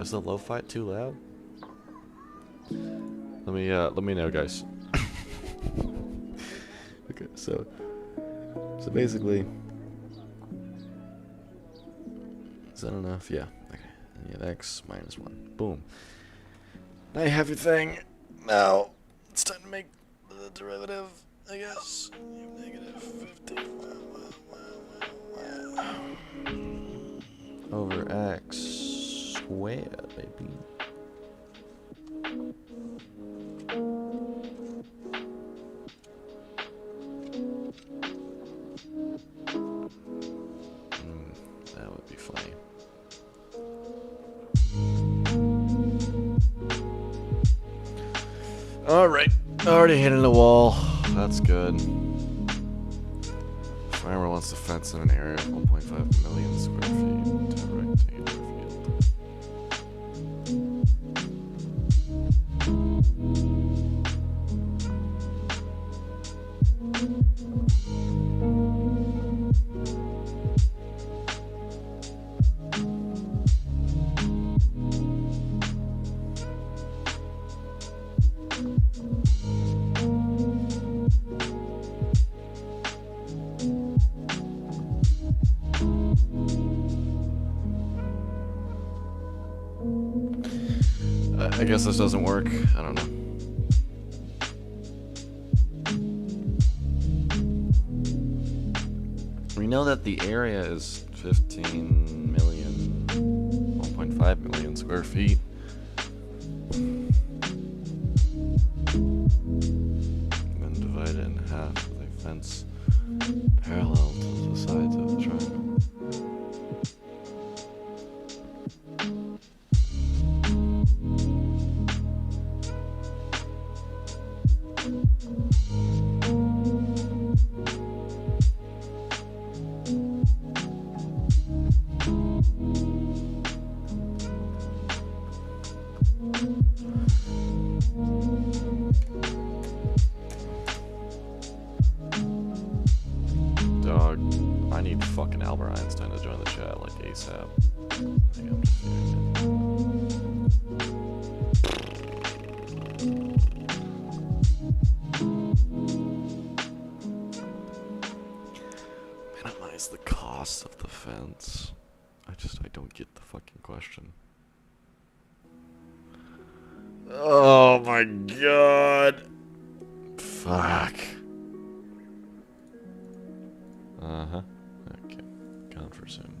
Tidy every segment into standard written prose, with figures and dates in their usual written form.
Is the lo-fi too loud? Let me know, guys. Okay, so basically, is that enough? Yeah. Okay. And you have x minus 1. Boom. Now you have your thing. Now it's time to make the derivative, I guess. Negative 50 over x squared, baby. That would be funny. Alright, already hitting the wall. That's good. Farmer wants to fence in an area of 1.5 million square feet to a rectangular field. I guess this doesn't work. I don't know. We know that the area is 15 million, 1.5 million square feet. And then divide it in half with a fence parallel to the sides of the triangle. Dog, I need fucking Albert Einstein to join the chat like ASAP. I think I'm just minimize the cost of the fence. I don't get the fucking question. Oh my god. Fuck. Uh-huh. Okay. Gone for soon.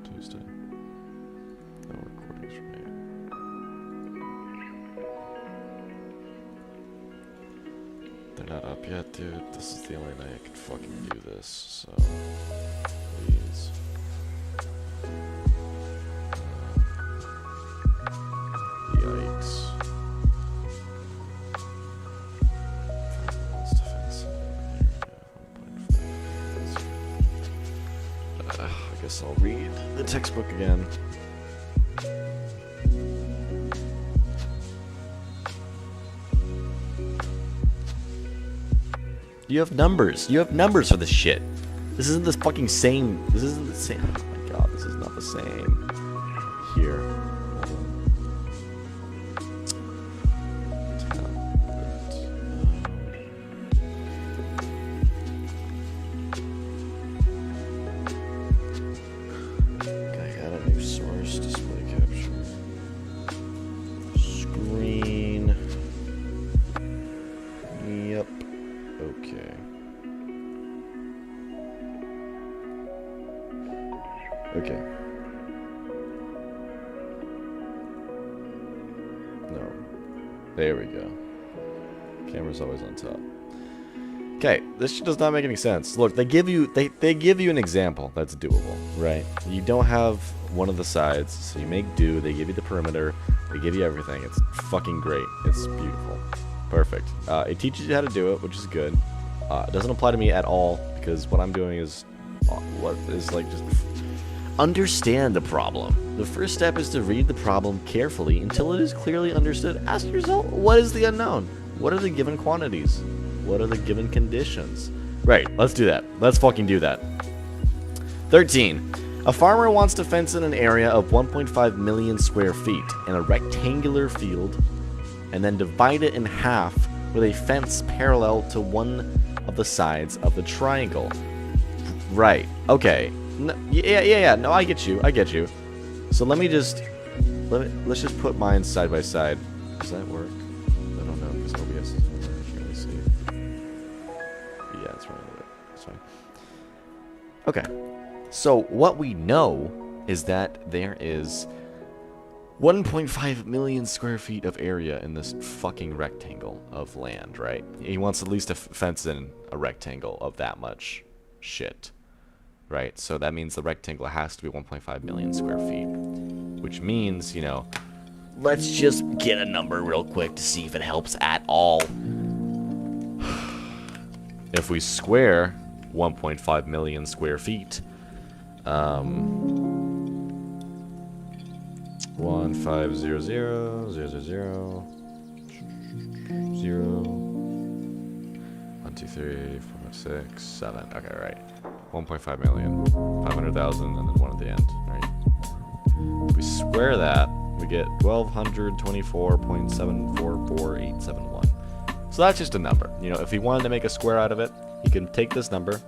Tuesday. No recordings for me. They're not up yet, dude. This is the only night I can fucking do this, so please. Yikes. I guess I'll read the textbook again. You have numbers. You have numbers for this shit. This isn't this fucking same. This isn't the same. Oh my god, this is not the same. Here. Okay. No. There we go. Camera's always on top. Okay, this shit does not make any sense. Look, they give you an example that's doable, right? You don't have one of the sides, so you make do. They give you the perimeter. They give you everything. It's fucking great. It's beautiful. Perfect. It teaches you how to do it, which is good. It doesn't apply to me at all because what I'm doing is what is like just understand the problem. The first step is to read the problem carefully until it is clearly understood. Ask yourself, what is the unknown? What are the given quantities? What are the given conditions? Right, let's do that. Let's fucking do that. 13. A farmer wants to fence in an area of 1.5 million square feet in a rectangular field and then divide it in half with a fence parallel to one of the sides of the triangle. Right. Okay. No, yeah. No, I get you. So let's just put mine side by side. Does that work? I don't know because OBS is not really see. Yeah, that's right. That's fine. Okay. So what we know is that there is 1.5 million square feet of area in this fucking rectangle of land, right? He wants at least to fence in a rectangle of that much shit, right? So that means the rectangle has to be 1.5 million square feet, which means, you know, let's just get a number real quick to see if it helps at all. If we square 1.5 million square feet, 1500 0 0 0 1 2 3 4 5 6 7. Okay, right. 1.5 million, 500,000, and then 1 at the end, right? If we square that, we get 1224.744871. So that's just a number. You know, if he wanted to make a square out of it, he can take this number,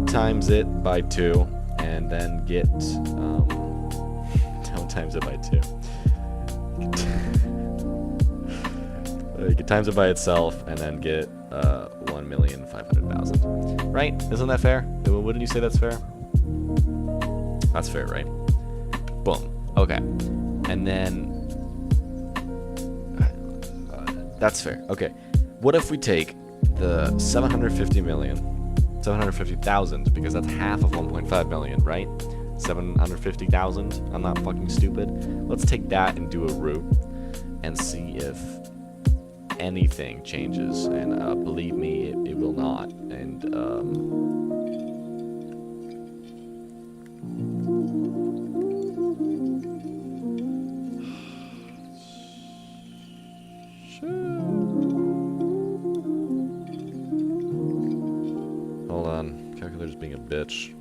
times it by 2, and then get don't times it by 2. You can times it by itself and then get 1,500,000. Right? Isn't that fair? Wouldn't you say that's fair? That's fair, right? Boom. Okay. And then that's fair. Okay. What if we take the 750,000, because that's half of 1.5 million, right? 750,000. I'm not fucking stupid. Let's take that and do a root and see if anything changes. And believe me, it will not. And hold on, calculator's being a bitch.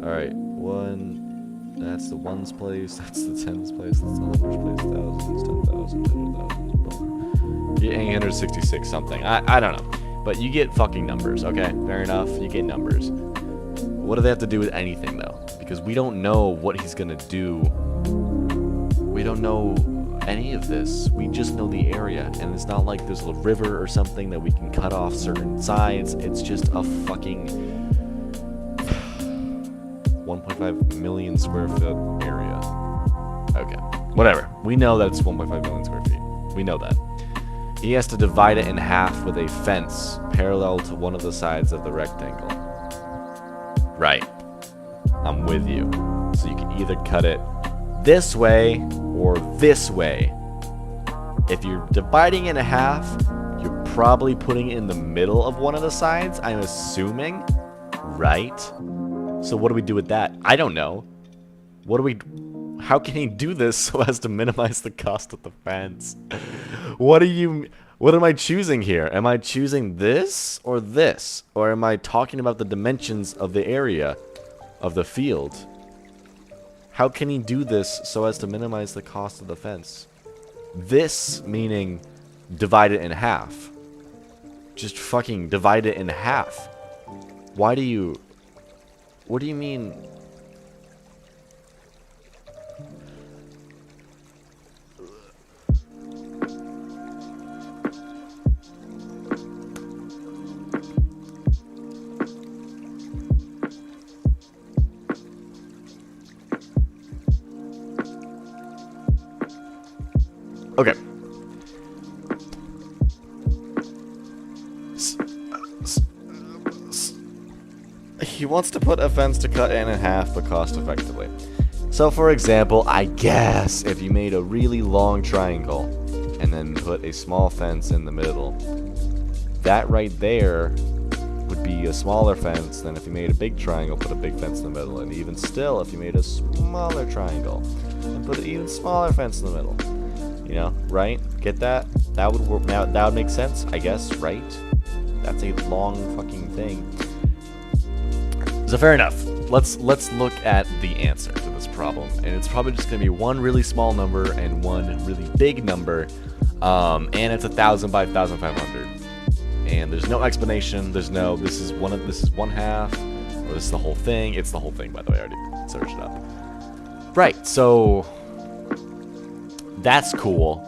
Alright, 1, that's the ones place, that's the tens place, that's the hundreds place, thousands, 10,000, 100,000, you get 866 something, I don't know, but you get fucking numbers, okay, fair enough, you get numbers. What do they have to do with anything though? Because we don't know what he's gonna do, we don't know any of this, we just know the area, and it's not like there's a river or something that we can cut off certain sides, it's just a fucking 1.5 million square foot area. Okay, whatever. We know that it's 1.5 million square feet. We know that. He has to divide it in half with a fence parallel to one of the sides of the rectangle. Right. I'm with you. So you can either cut it this way or this way. If you're dividing it in half, you're probably putting it in the middle of one of the sides, I'm assuming. Right? So what do we do with that? I don't know. How can he do this so as to minimize the cost of the fence? What am I choosing here? Am I choosing this? Or am I talking about the dimensions of the area of the field? How can he do this so as to minimize the cost of the fence? This meaning divide it in half. Just fucking divide it in half. What do you mean? Okay. He wants to put a fence to cut in half but cost effectively. So for example, I guess if you made a really long triangle and then put a small fence in the middle, that right there would be a smaller fence than if you made a big triangle, put a big fence in the middle. And even still, if you made a smaller triangle and put an even smaller fence in the middle. You know, right? Get that? That would work. That would make sense, I guess, right? That's a long fucking thing. So fair enough. Let's look at the answer to this problem, and it's probably just gonna be one really small number and one really big number, and it's 1,000 by 1,500, and there's no explanation. There's no this is one half, or this is the whole thing. It's the whole thing, by the way. I already searched it up. Right. So that's cool.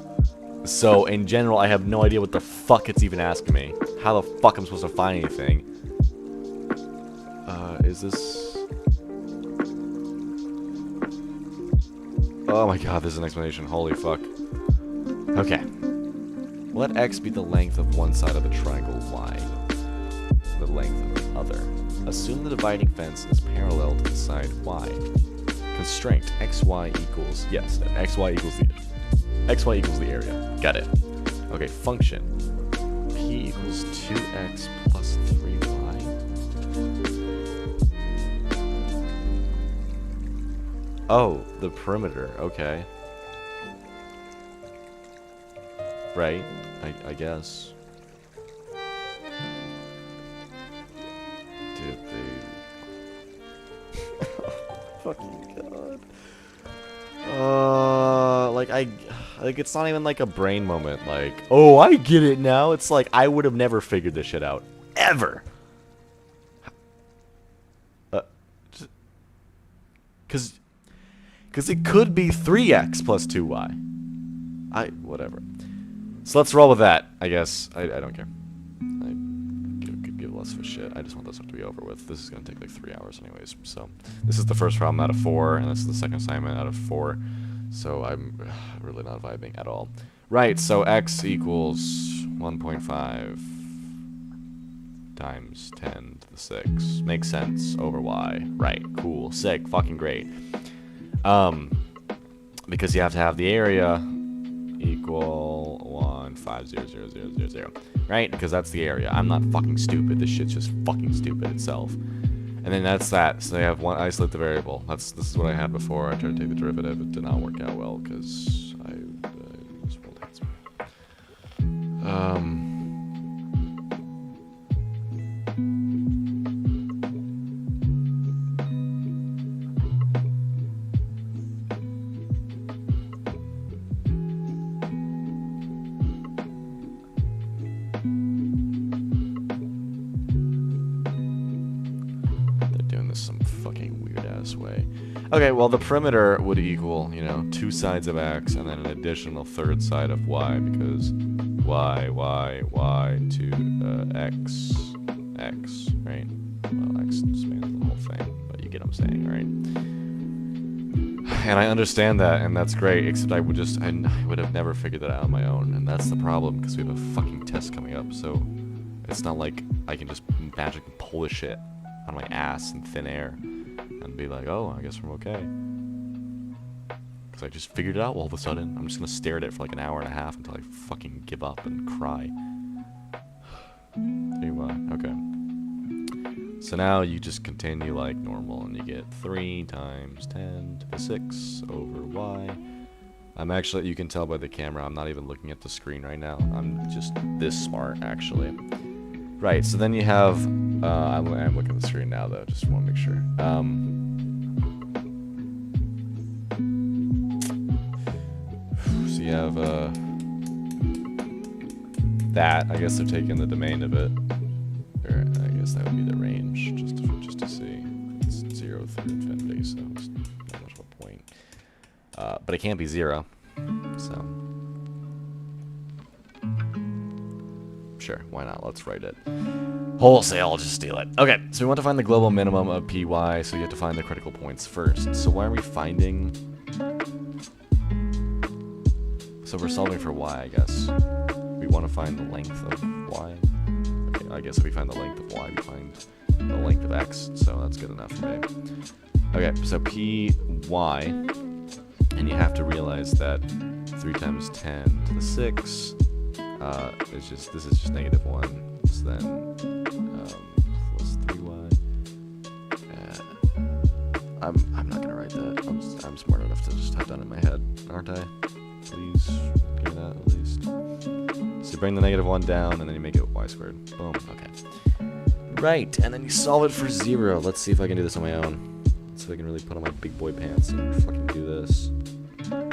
So in general, I have no idea what the fuck it's even asking me. How the fuck I'm supposed to find anything? Is this? Oh my god, there's an explanation. Holy fuck. Okay. Let x be the length of one side of the triangle y. The length of the other. Assume the dividing fence is parallel to the side y. Constraint xy equals, yes, xy equals the area. Got it. Okay, function. P equals 2x plus 3y. Oh, the perimeter. Okay. Right. I guess. Dude, they... Fucking god. Like, it's not even like a brain moment, like, oh, I get it now. It's like, I would have never figured this shit out. Ever. Because it could be 3x plus 2y. Whatever. So let's roll with that, I guess. I don't care. I could give less of a shit. I just want this one to be over with. This is going to take like 3 hours anyways. So this is the first problem out of 4, and this is the second assignment out of 4. So I'm really not vibing at all. Right, so x equals 1.5 times 10 to the 6. Makes sense over y. Right, cool, sick, fucking great. Because you have to have the area equal 1500000, right? Because that's the area. I'm not fucking stupid. This shit's just fucking stupid itself. And then that's that. So they have one isolate the variable. This is what I had before. I tried to take the derivative. It did not work out well because I just rolled heads. Some fucking weird ass way. Okay, well the perimeter would equal, 2 sides of x and then an additional third side of y, because y to x, right? Well, x spans the whole thing, but you get what I'm saying, right? And I understand that, and that's great, except I would have never figured that out on my own, and that's the problem, because we have a fucking test coming up, so it's not like I can just magically pull this shit on my ass in thin air and be like, oh, I guess we're okay. Because I just figured it out all of a sudden. I'm just going to stare at it for like an hour and a half until I fucking give up and cry. There you are. Okay. So now you just continue like normal and you get 3 times 10 to the 6 over y. I'm actually, you can tell by the camera, I'm not even looking at the screen right now. I'm just this smart, actually. Right, so then you have, I'm looking at the screen now though, just want to make sure. So you have, that, I guess they're taking the domain of it, or I guess that would be the range, just to see. It's 0 through infinity, so it's not much of a point. But it can't be 0, so. Sure, why not? Let's write it. Wholesale, I'll just steal it. Okay, so we want to find the global minimum of py, so you have to find the critical points first. So why are we finding... So we're solving for y, I guess. We want to find the length of y. Okay, I guess if we find the length of y, we find the length of x, so that's good enough for me. Okay, so py, and you have to realize that 3 times 10 to the 6... this is just -1. So then, plus 3y. I'm not gonna write that. I'm smart enough to just have that in my head, aren't I? Please give me that at least. So you bring the -1 down, and then you make it y squared. Boom. Okay. Right, and then you solve it for 0. Let's see if I can do this on my own. Let's see if I can really put on my big boy pants and fucking do this.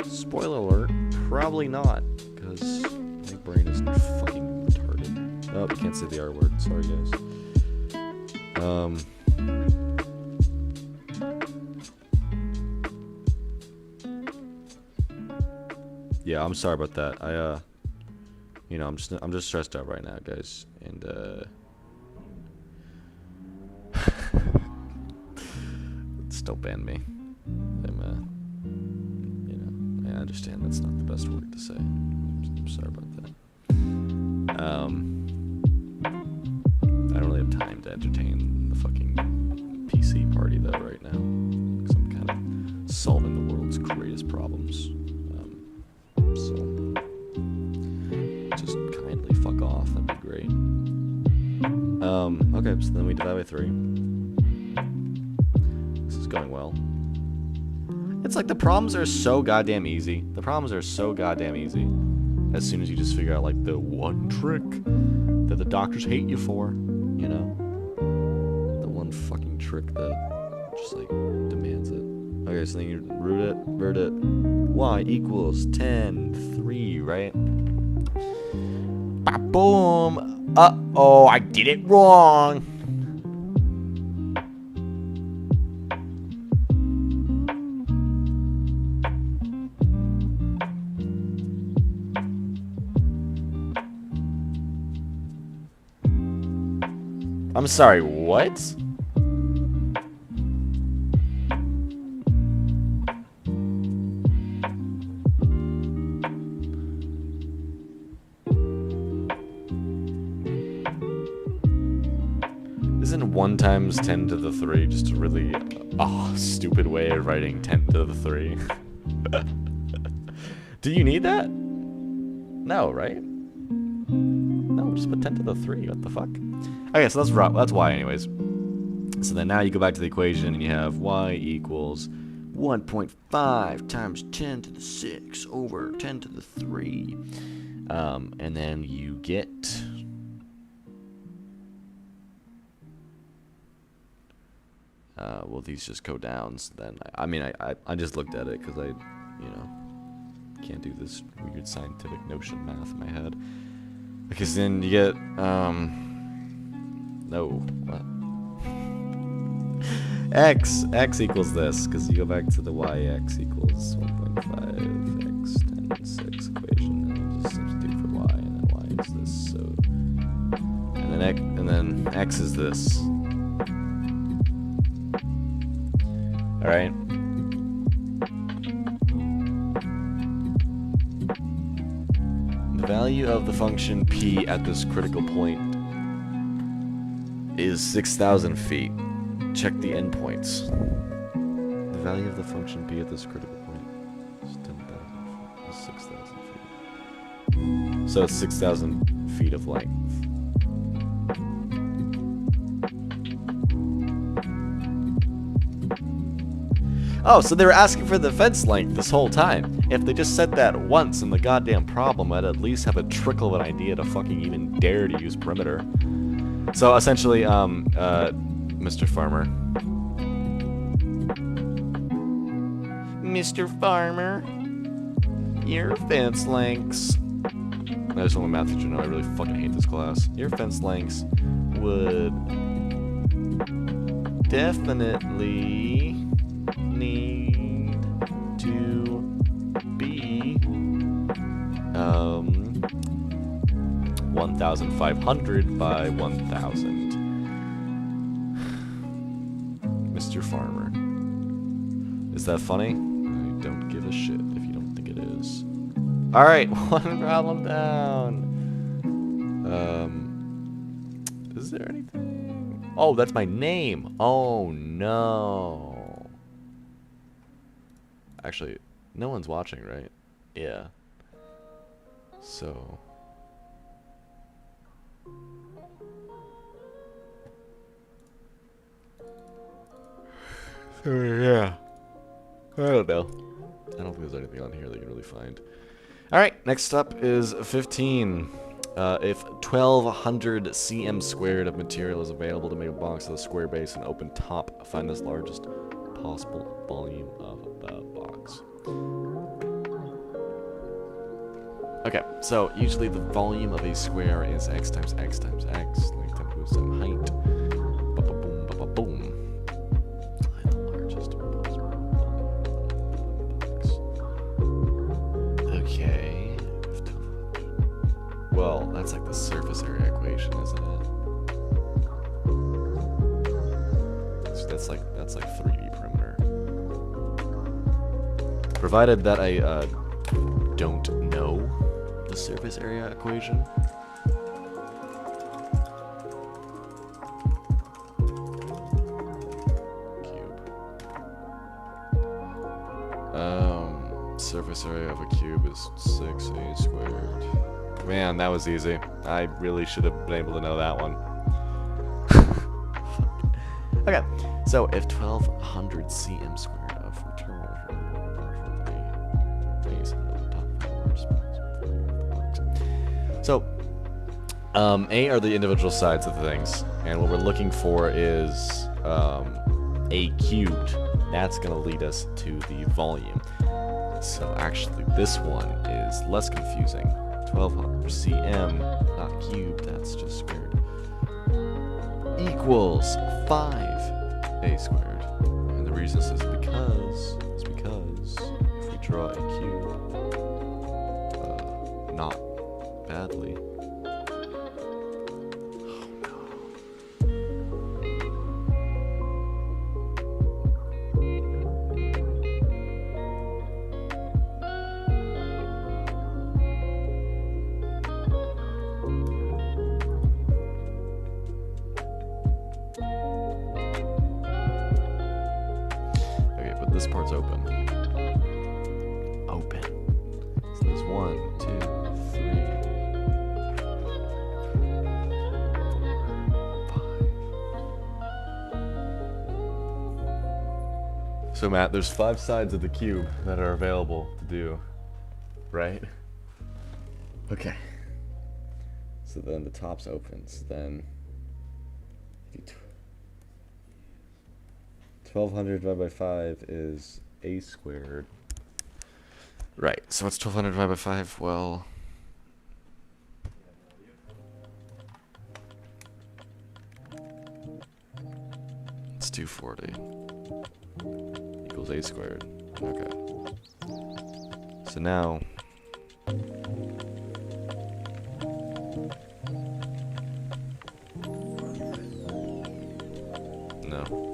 Spoiler alert, probably not, because my brain is fucking retarded. Oh, you can't say the R word. Sorry, guys. Yeah, I'm sorry about that. You know, I'm just stressed out right now, guys, and don't ban me. You know, I understand that's not the best word to say. I'm sorry about that. I don't really have time to entertain the fucking PC party though right now, because I'm kind of solving the world's greatest problems. So just kindly fuck off. That'd be great. Okay, so then we divide by 3. Going well. It's like the problems are so goddamn easy. The problems are so goddamn easy. As soon as you just figure out like the one trick that the doctors hate you for, you know? The one fucking trick that just like demands it. Okay, so then you root it. Y equals 10, 3, right? Boom! Uh-oh, I did it wrong! I'm sorry, what? Isn't 1 times 10 to the 3 just a really stupid way of writing 10 to the 3? Do you need that? No, right? No, just put 10 to the 3. What the fuck? Okay, so that's y anyways. So then now you go back to the equation and you have y equals 1.5 times 10 to the 6 over 10 to the 3. And then you get... well, these just go down, so then... I mean, I just looked at it because I, you know, can't do this weird scientific notion math in my head. Because then you get, no, what? X equals this, because you go back to the x equals 1.5 x 10 to the 6 equation, and you just substitute for y, and then y is this, so, and then x is this. Alright? The value of the function p at this critical point is 6,000 feet. Check the endpoints. The value of the function p at this critical point is 10,000 feet. Is 6,000 feet. So it's 6,000 feet of length. Oh, so they were asking for the fence length this whole time. If they just said that once in the goddamn problem, I'd at least have a trickle of an idea to fucking even dare to use perimeter. So essentially, Mr. Farmer. Mr. Farmer, your fence lengths. I just want my math teacher to know I really fucking hate this class. Your fence lengths would definitely need to be 1,500 by 1,000. Mr. Farmer. Is that funny? I don't give a shit if you don't think it is. Alright, one problem down. Is there anything? Oh, that's my name. Oh, no. Actually, no one's watching, right? Yeah. So... yeah. I don't know. I don't think there's anything on here that you can really find. Alright, next up is 15. If 1200 cm squared of material is available to make a box with a square base and open top, find this largest possible volume of the box. Okay, so usually the volume of a square is x times x times x, length times width times height. Ba-ba-boom, ba-ba-boom. Find the largest possible volume of the box. Okay. Well, that's like the surface area equation, isn't it? So that's like 3D perimeter. Provided that I don't know the surface area equation. Cube. Surface area of a cube is 6a squared. Man, that was easy. I really should have been able to know that one. Okay, so if 1200 cm squared of material base and the top so, A are the individual sides of the things, and what we're looking for is A cubed. That's going to lead us to the volume. So actually, this one is less confusing. 1200 cm, not cubed, that's just squared, equals 5a squared. And the reason this is because if we draw a cube, not badly. This part's open. Open. So there's 1, 2, 3, 4, 5. So Matt, there's 5 sides of the cube that are available to do, right? Okay. So then the top's open. So then 1200 divided by 5 is a squared. Right, so what's 1200 divided by 5? Well, it's 240 equals a squared. Okay. So now, no.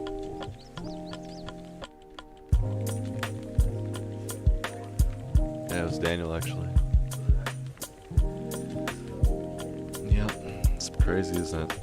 Yeah, it was Daniel, actually. Yep, it's crazy, isn't it?